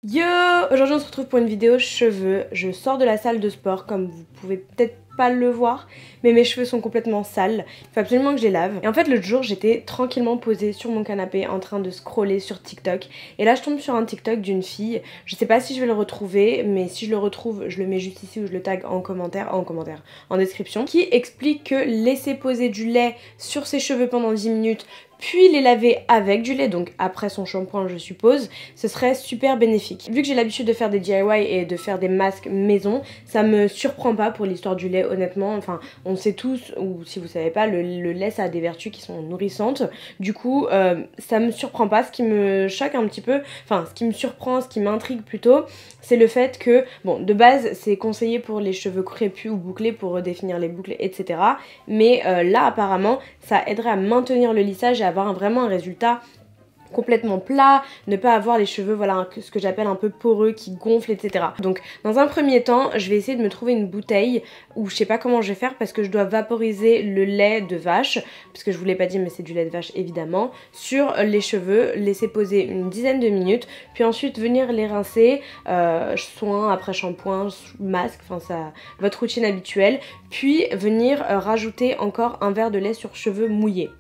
Yo! Aujourd'hui on se retrouve pour une vidéo cheveux. Je sors de la salle de sport comme vous pouvez peut-être pas le voir, mais mes cheveux sont complètement sales. Il faut absolument que je les lave. Et en fait l'autre jour j'étais tranquillement posée sur mon canapé en train de scroller sur TikTok. Et là je tombe sur un TikTok d'une fille. Je sais pas si je vais le retrouver, mais si je le retrouve je le mets juste ici ou je le tag en commentaire, en description, qui explique que laisser poser du lait sur ses cheveux pendant 10 minutes puis les laver avec du lait, donc après son shampoing je suppose, ce serait super bénéfique. Vu que j'ai l'habitude de faire des DIY et de faire des masques maison, ça me surprend pas pour l'histoire du lait honnêtement. Enfin on sait tous, ou si vous savez pas, le lait ça a des vertus qui sont nourrissantes. Du coup ça me surprend pas. Ce qui me choque un petit peu, enfin ce qui me surprend, ce qui m'intrigue plutôt, c'est le fait que, bon de base c'est conseillé pour les cheveux crépus ou bouclés pour redéfinir les boucles etc. Mais là apparemment ça aiderait à maintenir le lissage et avoir vraiment un résultat complètement plat, ne pas avoir les cheveux, voilà, ce que j'appelle un peu poreux, qui gonflent, etc. Donc dans un premier temps, je vais essayer de me trouver une bouteille, ou je sais pas comment je vais faire parce que je dois vaporiser le lait de vache, parce que je vous l'ai pas dit mais c'est du lait de vache évidemment, sur les cheveux, laisser poser une dizaine de minutes, puis ensuite venir les rincer, soin après shampoing, masque, enfin ça, votre routine habituelle, puis venir rajouter encore un verre de lait sur cheveux mouillés.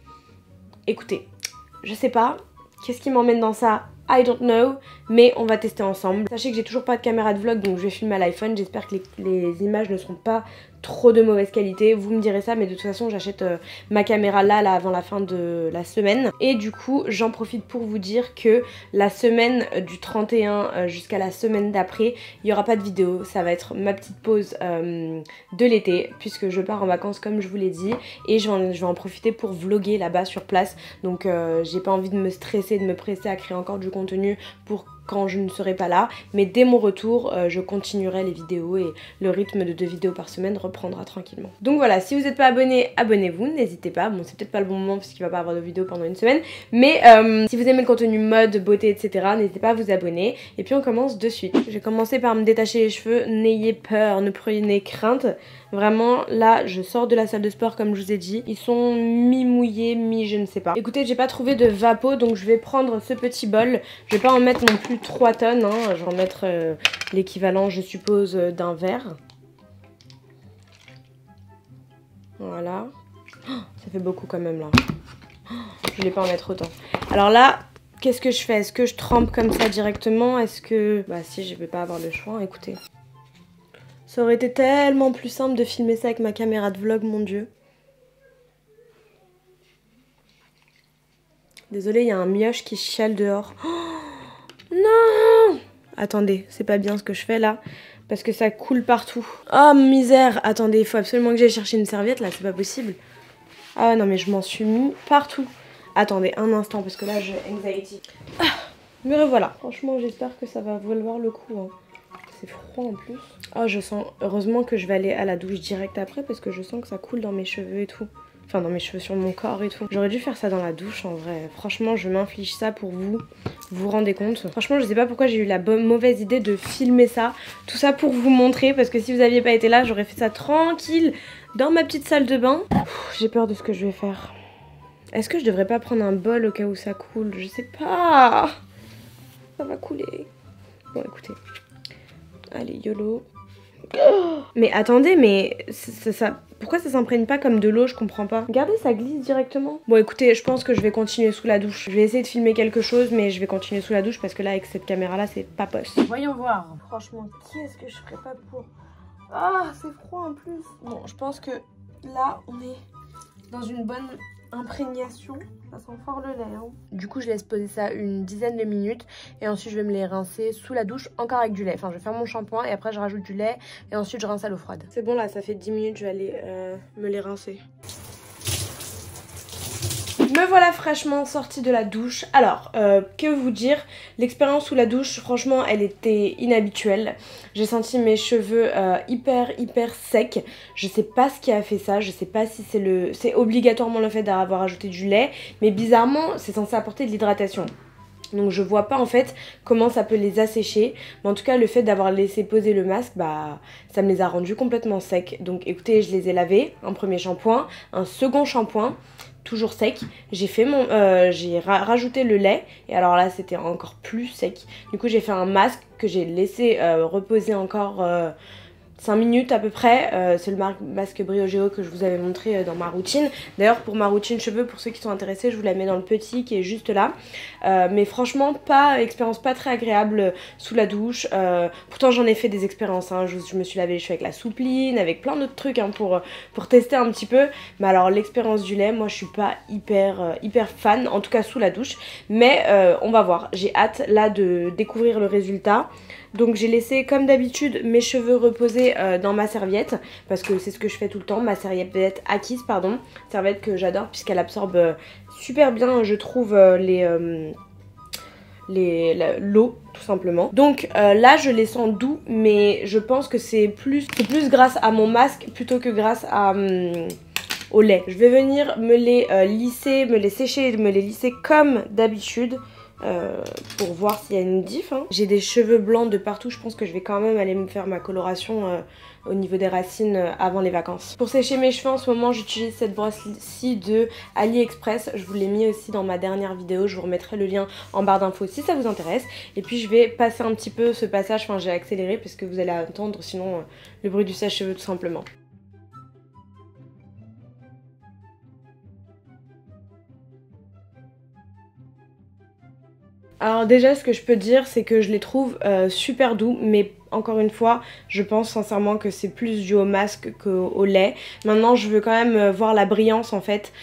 Écoutez, je sais pas, qu'est-ce qui m'emmène dans ça? I don't know, mais on va tester ensemble. Sachez que j'ai toujours pas de caméra de vlog, donc je vais filmer à l'iPhone. J'espère que les images ne seront pas trop de mauvaise qualité. Vous me direz ça, mais de toute façon j'achète ma caméra là avant la fin de la semaine. Et du coup j'en profite pour vous dire que la semaine du 31 jusqu'à la semaine d'après, il n'y aura pas de vidéo. Ça va être ma petite pause de l'été, puisque je pars en vacances comme je vous l'ai dit. Et je vais en profiter pour vlogger là-bas sur place. Donc j'ai pas envie de me stresser, de me presser à créer encore du contenu pour quand je ne serai pas là, mais dès mon retour je continuerai les vidéos et le rythme de 2 vidéos par semaine reprendra tranquillement. Donc voilà, si vous n'êtes pas abonné, abonnez-vous, n'hésitez pas. Bon c'est peut-être pas le bon moment parce qu'il va pas avoir de vidéo pendant une semaine, mais si vous aimez le contenu mode, beauté etc, n'hésitez pas à vous abonner. Et puis on commence de suite. Je vais commencer par me détacher les cheveux, n'ayez peur, ne prenez crainte. Vraiment là je sors de la salle de sport comme je vous ai dit, ils sont mi-mouillés, mi je ne sais pas. Écoutez, j'ai pas trouvé de vapo, donc je vais prendre ce petit bol. Je vais pas en mettre non plus 3 tonnes, hein. Je vais en mettre l'équivalent je suppose d'un verre. Voilà. Oh, ça fait beaucoup quand même là. Oh, je voulais pas en mettre autant. Alors là, qu'est-ce que je fais? Est-ce que je trempe comme ça directement? Est-ce que... Bah si, je vais pas avoir le choix, écoutez. Ça aurait été tellement plus simple de filmer ça avec ma caméra de vlog, mon dieu. Désolée, il y a un mioche qui chiale dehors. Oh, non! Attendez, c'est pas bien ce que je fais là, parce que ça coule partout. Oh misère! Attendez, il faut absolument que j'aille chercher une serviette là, c'est pas possible. Ah non mais je m'en suis mis partout. Attendez un instant, parce que là j'ai anxiety. Ah, me revoilà. Franchement, j'espère que ça va valoir le coup, hein. C'est froid en plus. Oh je sens, heureusement que je vais aller à la douche direct après parce que je sens que ça coule dans mes cheveux et tout. Enfin dans mes cheveux, sur mon corps et tout. J'aurais dû faire ça dans la douche en vrai. Franchement je m'inflige ça pour vous. Vous vous rendez compte? Franchement je sais pas pourquoi j'ai eu la mauvaise idée de filmer ça. Tout ça pour vous montrer, parce que si vous aviez pas été là j'aurais fait ça tranquille dans ma petite salle de bain. J'ai peur de ce que je vais faire. Est-ce que je devrais pas prendre un bol au cas où ça coule? Je sais pas. Ça va couler. Bon écoutez. Allez, YOLO. Oh, mais attendez, mais ça, pourquoi ça s'imprègne pas comme de l'eau? Je comprends pas. Regardez, ça glisse directement. Bon, écoutez, je pense que je vais continuer sous la douche. Je vais essayer de filmer quelque chose, mais je vais continuer sous la douche parce que là, avec cette caméra-là, c'est pas poste. Voyons voir. Franchement, qu'est-ce que je ferais pas pour... Ah, c'est froid en plus. Bon, je pense que là, on est dans une bonne... imprégnation, ça sent fort le lait, hein. Du coup je laisse poser ça une dizaine de minutes et ensuite je vais me les rincer sous la douche encore avec du lait. Enfin je vais faire mon shampoing et après je rajoute du lait et ensuite je rince à l'eau froide. C'est bon là, ça fait 10 minutes, je vais aller me les rincer. Me voilà fraîchement sortie de la douche. Alors, que vous dire, l'expérience sous la douche, franchement, elle était inhabituelle. J'ai senti mes cheveux hyper secs. Je sais pas ce qui a fait ça, je sais pas si c'est obligatoirement le fait d'avoir ajouté du lait, mais bizarrement, c'est censé apporter de l'hydratation. Donc je vois pas en fait comment ça peut les assécher. Mais en tout cas le fait d'avoir laissé poser le masque, bah ça me les a rendus complètement secs. Donc écoutez, je les ai lavés, un premier shampoing, un second shampoing. toujours sec. J'ai fait rajouté le lait et alors là c'était encore plus sec. Du coup j'ai fait un masque que j'ai laissé reposer encore 5 minutes à peu près. C'est le masque Briogeo que je vous avais montré dans ma routine. D'ailleurs pour ma routine cheveux, pour ceux qui sont intéressés, je vous la mets dans le petit qui est juste là. Mais franchement expérience pas très agréable sous la douche. Pourtant j'en ai fait des expériences, hein. Je me suis lavé les cheveux avec la soupline, avec plein d'autres trucs hein, pour tester un petit peu. Mais alors l'expérience du lait, moi je suis pas hyper fan, en tout cas sous la douche. Mais on va voir, j'ai hâte là de découvrir le résultat. Donc j'ai laissé comme d'habitude mes cheveux reposer dans ma serviette, parce que c'est ce que je fais tout le temps, ma serviette Akis pardon, serviette que j'adore puisqu'elle absorbe super bien je trouve l'eau tout simplement. Donc là je les sens doux, mais je pense que c'est plus grâce à mon masque plutôt que grâce à au lait. Je vais venir me les lisser, me les sécher, me les lisser comme d'habitude. Pour voir s'il y a une diff hein. J'ai des cheveux blancs de partout, je pense que je vais quand même aller me faire ma coloration au niveau des racines avant les vacances. Pour sécher mes cheveux en ce moment j'utilise cette brosse-ci de AliExpress, je vous l'ai mis aussi dans ma dernière vidéo, je vous remettrai le lien en barre d'infos si ça vous intéresse. Et puis je vais passer un petit peu ce passage, enfin j'ai accéléré parce que vous allez entendre sinon le bruit du sèche-cheveux tout simplement. Alors déjà ce que je peux dire c'est que je les trouve super doux, mais encore une fois je pense sincèrement que c'est plus dû au masque qu'au lait. Maintenant je veux quand même voir la brillance en fait.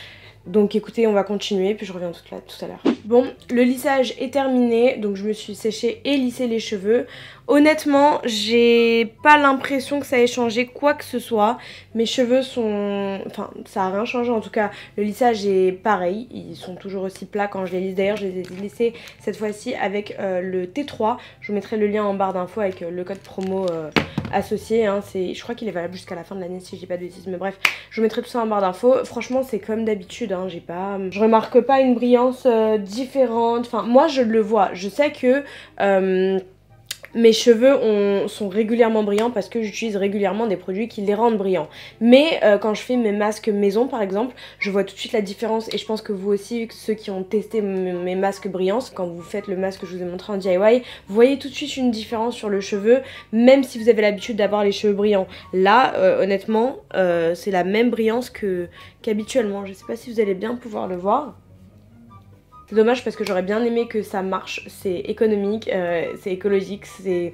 Donc écoutez, on va continuer puis je reviens tout à l'heure. Bon, le lissage est terminé, donc je me suis séché et lissé les cheveux. Honnêtement, j'ai pas l'impression que ça ait changé quoi que ce soit. Mes cheveux sont... Enfin, ça a rien changé en tout cas. Le lissage est pareil, ils sont toujours aussi plats quand je les lisse. D'ailleurs, je les ai lissés cette fois-ci avec le T3. Je vous mettrai le lien en barre d'infos avec le code promo associé. Hein. Je crois qu'il est valable jusqu'à la fin de l'année si je dis pas de bêtises. Mais bref, je vous mettrai tout ça en barre d'infos. Franchement, c'est comme d'habitude. Hein. Je remarque pas une brillance différente. Enfin, moi, je le vois. Je sais que... mes cheveux sont régulièrement brillants parce que j'utilise régulièrement des produits qui les rendent brillants. Mais quand je fais mes masques maison par exemple, je vois tout de suite la différence. Et je pense que vous aussi, ceux qui ont testé mes masques brillants, quand vous faites le masque que je vous ai montré en DIY, vous voyez tout de suite une différence sur le cheveu, même si vous avez l'habitude d'avoir les cheveux brillants. Là, honnêtement, c'est la même brillance qu'habituellement. Je sais pas si vous allez bien pouvoir le voir. C'est dommage parce que j'aurais bien aimé que ça marche, c'est économique, c'est écologique, si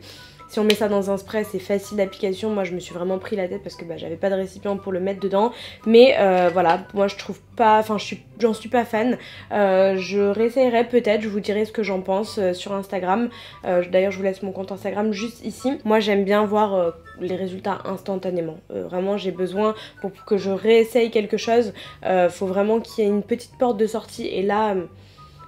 on met ça dans un spray c'est facile d'application. Moi je me suis vraiment pris la tête parce que j'avais pas de récipient pour le mettre dedans. Mais voilà, moi je trouve pas, enfin j'en suis pas fan. Je réessayerai peut-être, je vous dirai ce que j'en pense sur Instagram. D'ailleurs je vous laisse mon compte Instagram juste ici. Moi j'aime bien voir les résultats instantanément. Vraiment j'ai besoin pour que je réessaye quelque chose. Faut vraiment qu'il y ait une petite porte de sortie et là...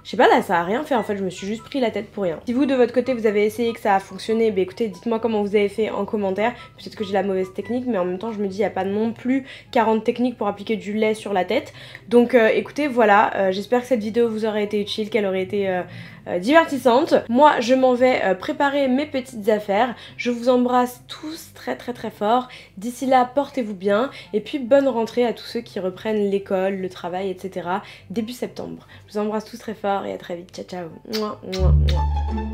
je sais pas, là ça a rien fait en fait, je me suis juste pris la tête pour rien. Si vous de votre côté vous avez essayé, que ça a fonctionné, bah écoutez, dites-moi comment vous avez fait en commentaire. Peut-être que j'ai la mauvaise technique, mais en même temps je me dis il n'y a pas non plus 40 techniques pour appliquer du lait sur la tête. Donc écoutez, voilà, j'espère que cette vidéo vous aurait été utile, qu'elle aurait été divertissante. Moi je m'en vais préparer mes petites affaires. Je vous embrasse tous très fort. D'ici là portez-vous bien et puis bonne rentrée à tous ceux qui reprennent l'école, le travail, etc. début septembre. Je vous embrasse tous très fort et à très vite. Ciao ciao. Mouah, mouah, mouah.